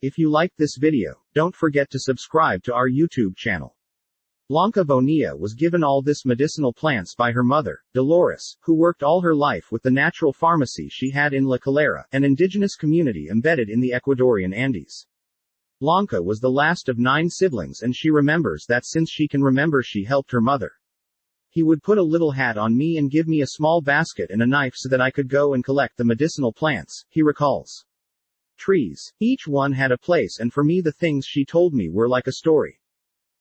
If you liked this video, don't forget to subscribe to our YouTube channel. Blanca Bonilla was given all this medicinal plants by her mother, Dolores, who worked all her life with the natural pharmacy she had in La Calera, an indigenous community embedded in the Ecuadorian Andes. Blanca was the last of 9 siblings, and she remembers that since she can remember she helped her mother. He would put a little hat on me and give me a small basket and a knife so that I could go and collect the medicinal plants, he recalls. Trees. Each one had a place, and for me the things she told me were like a story.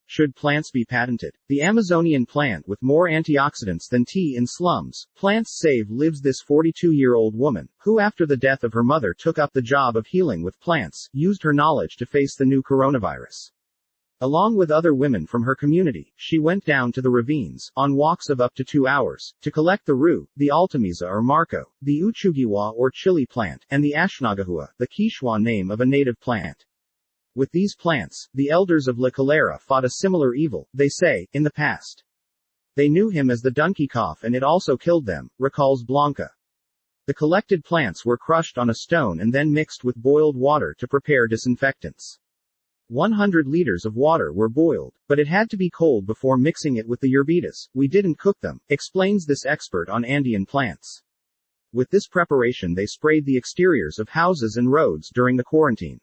Should plants be patented? The Amazonian plant with more antioxidants than tea in slums. Plants save lives. This 42-year-old woman, who after the death of her mother took up the job of healing with plants, used her knowledge to face the new coronavirus. Along with other women from her community, she went down to the ravines, on walks of up to 2 hours, to collect the rue, the altamisa or marco, the uchugiwa or chili plant, and the ashnagahua, the Quechua name of a native plant. With these plants, the elders of La Calera fought a similar evil, they say, in the past. They knew him as the donkey cough, and it also killed them, recalls Blanca. The collected plants were crushed on a stone and then mixed with boiled water to prepare disinfectants. 100 liters of water were boiled, but it had to be cold before mixing it with the yerbitas. We didn't cook them, explains this expert on Andean plants. With this preparation they sprayed the exteriors of houses and roads during the quarantine.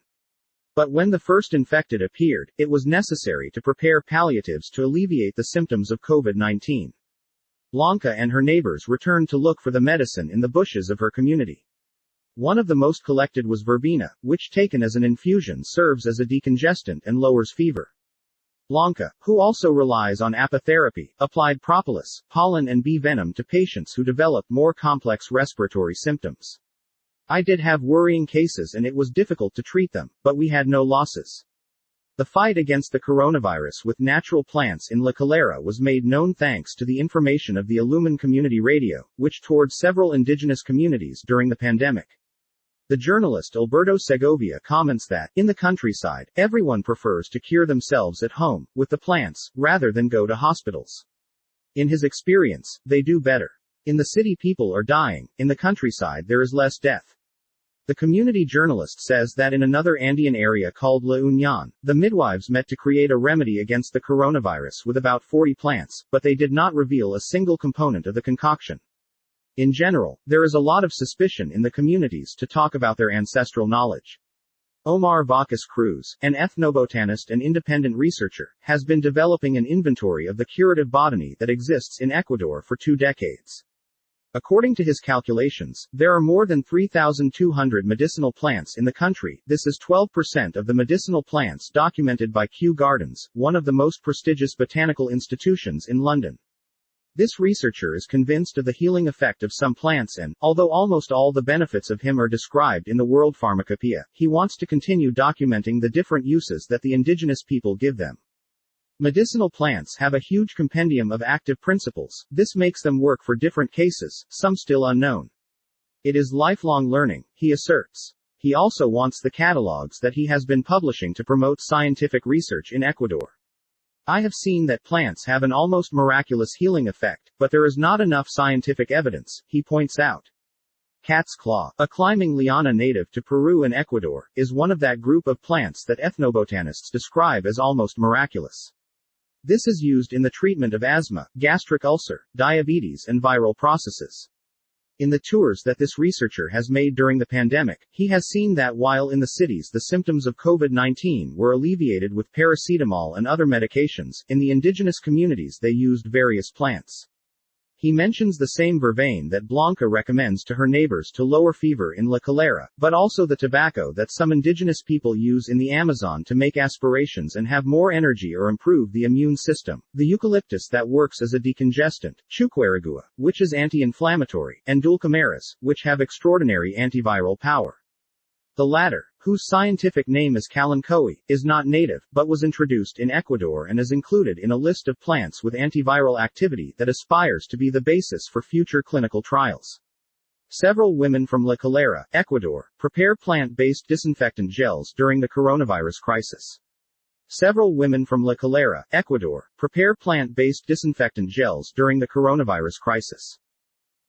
But when the first infected appeared, it was necessary to prepare palliatives to alleviate the symptoms of COVID-19. Blanca and her neighbors returned to look for the medicine in the bushes of her community. One of the most collected was verbena, which taken as an infusion serves as a decongestant and lowers fever. Blanca, who also relies on apitherapy, applied propolis, pollen and bee venom to patients who developed more complex respiratory symptoms. I did have worrying cases and it was difficult to treat them, but we had no losses. The fight against the coronavirus with natural plants in La Calera was made known thanks to the information of the Illumin Community Radio, which toured several indigenous communities during the pandemic. The journalist Alberto Segovia comments that, in the countryside, everyone prefers to cure themselves at home, with the plants, rather than go to hospitals. In his experience, they do better. In the city people are dying, in the countryside there is less death. The community journalist says that in another Andean area called La Union, the midwives met to create a remedy against the coronavirus with about 40 plants, but they did not reveal a single component of the concoction. In general, there is a lot of suspicion in the communities to talk about their ancestral knowledge. Omar Vacas Cruz, an ethnobotanist and independent researcher, has been developing an inventory of the curative botany that exists in Ecuador for 2 decades. According to his calculations, there are more than 3,200 medicinal plants in the country. This is 12% of the medicinal plants documented by Kew Gardens, one of the most prestigious botanical institutions in London. This researcher is convinced of the healing effect of some plants and, although almost all the benefits of him are described in the World Pharmacopoeia, he wants to continue documenting the different uses that the indigenous people give them. Medicinal plants have a huge compendium of active principles. This makes them work for different cases, some still unknown. It is lifelong learning, he asserts. He also wants the catalogs that he has been publishing to promote scientific research in Ecuador. I have seen that plants have an almost miraculous healing effect, but there is not enough scientific evidence, he points out. Cat's claw, a climbing liana native to Peru and Ecuador, is one of that group of plants that ethnobotanists describe as almost miraculous. This is used in the treatment of asthma, gastric ulcer, diabetes and viral processes. In the tours that this researcher has made during the pandemic, he has seen that while in the cities the symptoms of COVID-19 were alleviated with paracetamol and other medications, in the indigenous communities they used various plants. He mentions the same vervain that Blanca recommends to her neighbors to lower fever in La Calera, but also the tobacco that some indigenous people use in the Amazon to make aspirations and have more energy or improve the immune system, the eucalyptus that works as a decongestant, quackery, which is anti-inflammatory, and dulcamaras, which have extraordinary antiviral power. The latter, whose scientific name is kalanchoe, is not native, but was introduced in Ecuador and is included in a list of plants with antiviral activity that aspires to be the basis for future clinical trials. Several women from La Calera, Ecuador, prepare plant-based disinfectant gels during the coronavirus crisis. Several women from La Calera, Ecuador, prepare plant-based disinfectant gels during the coronavirus crisis.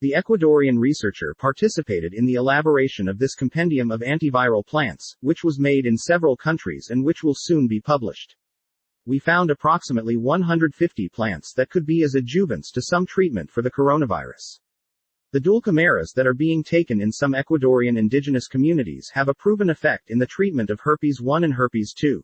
The Ecuadorian researcher participated in the elaboration of this compendium of antiviral plants, which was made in several countries and which will soon be published. We found approximately 150 plants that could be as adjuvants to some treatment for the coronavirus. The dulcamaras that are being taken in some Ecuadorian indigenous communities have a proven effect in the treatment of herpes 1 and herpes 2.